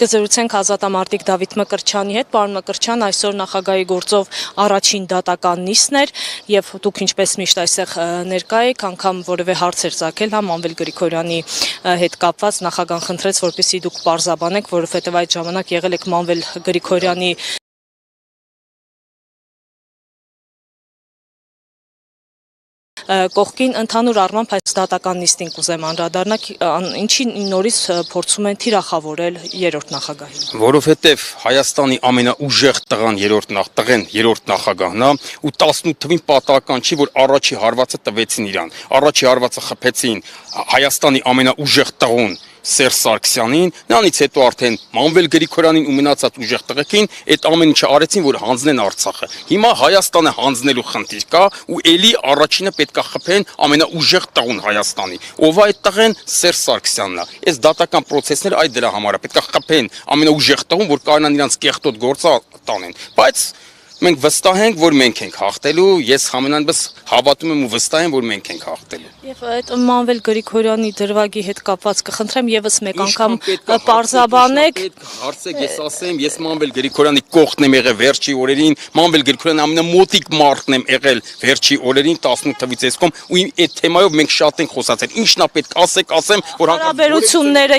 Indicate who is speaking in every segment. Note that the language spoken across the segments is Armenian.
Speaker 1: Կզրուցենք ազատամարտիկ Դավիթ Մկրտչյանի հետ, պարոն Մկրտչյան, այսօր նախագահի գործով առաջին դատական նիստն էր եւ դուք ինչպես միշտ այստեղ ներկա եք, անգամ որևէ հարց էր ծագել, հա Մանվել Գրիգորյանի հետ կապված նախագահան խնդրեց, որպեսզի դուք պարզաբանեք, որովհետեւ այդ ժամանակ եղել եք Մանվել Գրիգորյանի կողքին ընդհանուր առմամբ այս դատական նիստին կուզեմ անդրադառնալ, ինչի նորից փորձում են թիրախավորել երրորդ նախագահին։
Speaker 2: Որովհետև Հայաստանի ամենաուժեղ տղան երրորդ նախագահն է, ու 18 թվին պատահական չի, որ առաջի հարվածը տվեցին իրան։ Առաջի հարվածը խփեցին Հայաստանի ամենաուժեղ տղուն Սերժ Սարգսյանին, նրանից հետո արդեն Մանվել Գրիգորյանին ու մնացած ուժեղ տղեկին այդ ամեն ինչը արեցին, որ հանձնեն Արցախը։ Հիմա Հայաստանը հանձնելու խնդիր կա ու էլի առաջինը պետքա խփեն ամենաուժեղ տղուն Հայաստանի։ Ով այդ տղեն Սերժ Սարգսյանն է։ Այս դատական process-ները այդ դրա համար է, պետքա խփեն ամենաուժեղ տղուն, որ կարողանան իրանց կեղտոտ գործը տանեն։ Բայց մենք վստահ ենք, որ մենք ենք հաղթելու, ես համենայնպես հավատում եմ ու վստահ եմ, որ մենք ենք հաղթելու։
Speaker 1: Եվ այդ Մանվել Գրիգորյանի դրվագի հետ կապված կխնդրեմ եւս մեկ անգամ պարզաբանեք։
Speaker 2: Հարցեք, ես ասեմ, ես Մանվել Գրիգորյանի կողքն եմ եղել վերջի օրերին, Մանվել Գրիգորյանի ամենամոտիկ մարդն եմ եղել վերջի օրերին 18 թվից այսքոմ, ու այդ թեմայով մենք շատ ենք խոսացել։ Ինչն է պետք ասեմ, որ
Speaker 1: հարաբերությունները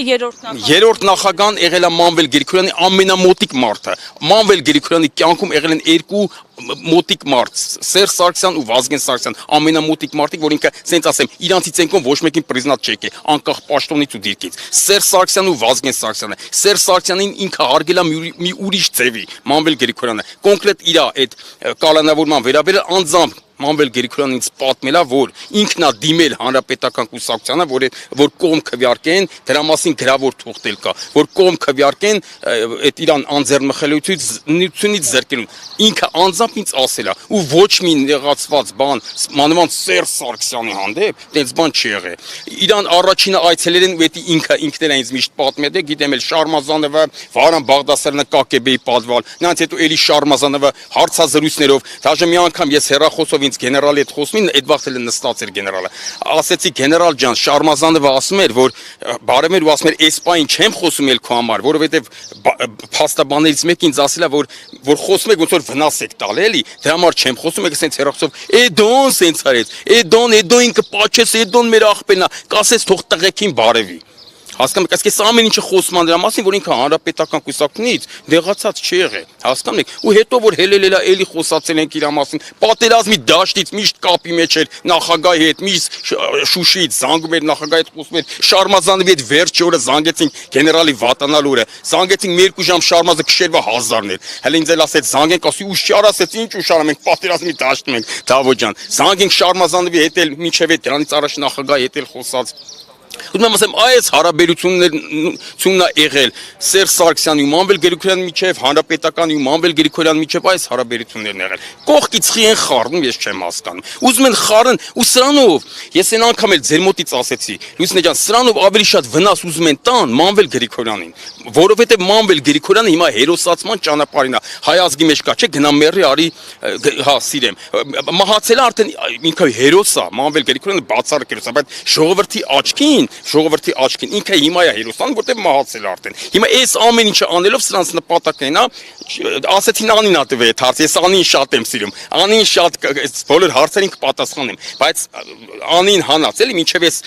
Speaker 2: երրորդ նախագահան եղել է Մանվել Գրիգորյանի ամենամոտիկ մարդը։ Մանվել Գրիգորյանի կյանքում եղել են մոտիկ մարդ, Սերժ Սարգսյան ու Վազգեն Սարգսյան, ամենամոտիկ մարդիկ, որ ինքը սենց ասեմ, իրանցից ենքոն ոչ մեկին պրիզնատ չեկե, անկախ պաշտոնից ու դիրքից։ Սերժ Սարգսյան ու Վազգեն Սարգսյանը, Սերժ Սարգսյանին ինքը հարգել է մի ուրիշ ձևի, Մանվել Գրիգորյանը, կոնկրետ իրա այդ կալանավորման վերաբերյալ անձամբ Մանվել Գրիգորյանն ինձ պատմել է, որ ինքն է դիմել հանրապետական կուսակցությանը, որ կողմ քվեարկեն, դրա մասին գրավոր թուղթել կա, որ կողմ քվեարկեն այդ իրան անձեռնմխելիությունից զրկելուն։ Ինքը անձամբ ինձ ասել է, ու ոչ մի նեղացված բան, մանավանդ Սերժ Սարգսյանի հանդեպ, տենց բան չի եղել։ Իրան առաջինը այցելել են, ու ինքն էլ ինձ միշտ պատմել է, գիտեմ էլ Շարմազանովը, Վարան Բաղդասարյանը ԿԿԲ-ի պատվալ, նրանց հետո էլի Շարմազանովը հարցազրույցներով, դաժե մի անգամ ես հեռախոսով գեներալի հետ խոսում, այդ վաղ էլ նստած էր գեներալը։ Ասեցի գեներալ ջան, Շարմազանովը ասում էր, որ բարև էր ու ասում էր, այս պայն չեմ խոսում էլ քո համար, որովհետև փաստաբաններից մեկը ինձ ասել է, որ խոսում եք ոնց որ վնաս եք տալ, էլի, դրա համար չեմ խոսում, եք ասենց հեռախոսով, Էդոն սենց արեց, Էդոն ինքը պաչես, Էդոն մեր աղբերն է, կասեց թող տղեկին բարևի։ Հասկանում եք, այս ամեն ինչը խոսում են դրա մասին, որ ինքը հանրապետական կուսակցությունից դեղացած չի եղել, հասկանում եք, ու հետո որ հելելելա էլի խոսացել ենք իր մասին, պատերազմի դաշտից միշտ կապի մեջ էր նախագահի հետ, միշտ Շուշիից զանգում էր նախագահի հետ խոսում էր, Շարմազանովի հետ վերջի օրը զանգեցին գեներալի վատանալու օրը, զանգեցին մի 2 ժամ Շարմազը քշերվա 1000-ներ, հələ ինձ էլ ասեց զանգենք, ասի ուշ չար ասեց, ինչ ուշ արամ ենք պատերազմի դաշտում ենք, Դավոյ ջան, զանգենք Շարմազանովի հետ էլ մինչև այդ դրանից առաջ նախագահի հետ էլ խոսած Ուզում եմ ասեմ, այս հարաբերությունն է եղել Սերժ Սարգսյանի ու Մանվել Գրիգորյանի միջև, հանրապետականի ու Մանվել Գրիգորյանի միջև այս հարաբերություններն եղել։ Կողքից խի են խառնում, ես չեմ հասկանում։ Ուզում են խառն ու սրանով, ես այն անգամ էլ ձեր մոտից ասեցի, Լուսինե ջան, սրանով ավելի շատ վնաս ուզում են տան Մանվել Գրիգորյանին, որովհետև Մանվել Գրիգորյանը հիմա հերոսացման ճանապարհին է։ Հայ ազգի մեջ կա, չէ՞, գնա մեռի, արի, հա, սիրեմ։ Մահացել է արդեն ինքը հերոս է, Մանվել Գրիգորյանը բացառիկ հերոս է, բայց ժողովրդի աչքին ինքը հիմա է հերոսան, որտեղ մահացել արդեն։ Հիմա այս ամեն ինչը անելով սրանց նպատակն է, ասեցին Անին ա տվել այդ հարցը, ես Անին շատ եմ սիրում։ Անին շատ բոլոր հարցերին կպատասխանեմ, բայց Անին հանած էլի մինչև ես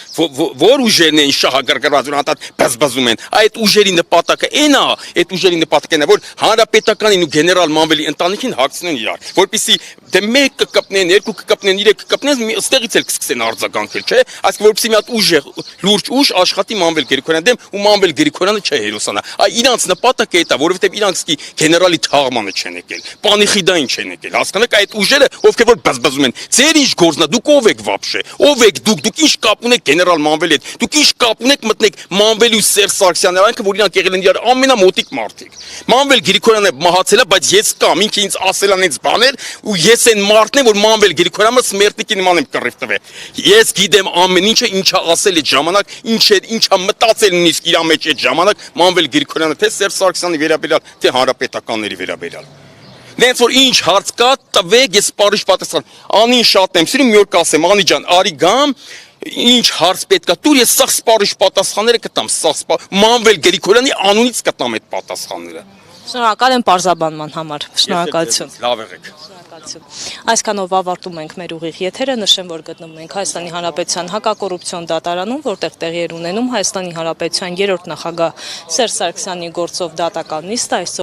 Speaker 2: որ ուժերն են շահագրգռված որ հատած բզբզում են։ Այդ ուժերի նպատակը այն է, այդ ուժերի նպատակն է, որ հանրապետականին ու գեներալ Մանվելի ընտանիքին հագցնեն իրար, որպեսզի դե 1 կկպնեն, 2 կկպնեն, 3 կկպնեն, ստեղից էլ կսկսեն արձագանքել, չէ՞։ Այսինքն որպեսզի մի հատ ուժեղ լուրջ ուժ աշխատի Մանվել Գրիգորյանի դեմ ու Մանվել Գրիգորյանը չէ հերոսանա։ Այ իրանց նպատակը է դա, որովհետև իրանցքի գեներալի թաղմանը չեն եկել, պանիխիդային չեն եկել։ Հասկանու եք, այդ ուժերը ովքեր որ բզբզում են, ձեր ինչ գործնա, դուք ով եք վաբշե, ով եք դուք ինչ կապ ունեք գեներալ Մանվելի հետ, դուք ինչ կապ ունեք մտնեք Մանվելի ու Սերժ Սարգսյանի արանքը, որ իրանք եղել են իրար ամենամոտիկ մարդիկ։ Մանվել Գրիգորյանը մահացել է, բայց ես կամ ինքը ինձ ասել անից բաներ ու ես այն մարդն եմ, որ Մանվել Գրիգորյանը սմերտիկի նման եմ կռիվ տվել։ Ես գիտեմ ամեն ինչը, ինչա ասել այդ ժամանակ, ինչա մտածել նույնիսկ իր մեջ այդ ժամանակ Մանվել Գրիգորյանը թե Սերժ Սարգսյանի վերաբերյալ, թե հանրապետականների վերաբերյալ։ Դենց որ ինչ հարց կա, տվեք, ես սպառիչ պատասխան։ Անին շատ եմ սիրում, մի օր կասեմ, Անի ջան, արի գամ, ինչ հարց պետք է տուր, ես սա սպառիչ պատասխանները կտամ, Մանվել Գրիգորյանի անունից կտամ այդ պատասխանները։
Speaker 1: Շնորհակալ եմ պարզաբանման համար։ Շնորհակալություն։
Speaker 2: Լավ եղեք։
Speaker 1: Շնորհակալություն։ Այսքանով ավարտում ենք մեր ուղիղ եթերը, նշեմ, որ գտնվում ենք Հայաստանի Հանրապետության հակակոռուպցիոն դատարանում, որտեղ տեղի էր ունենում Հայաստանի Հանրապետության 3-րդ նախագահ Սերժ Սարգսյանի գործով դատական նիստը, այսօր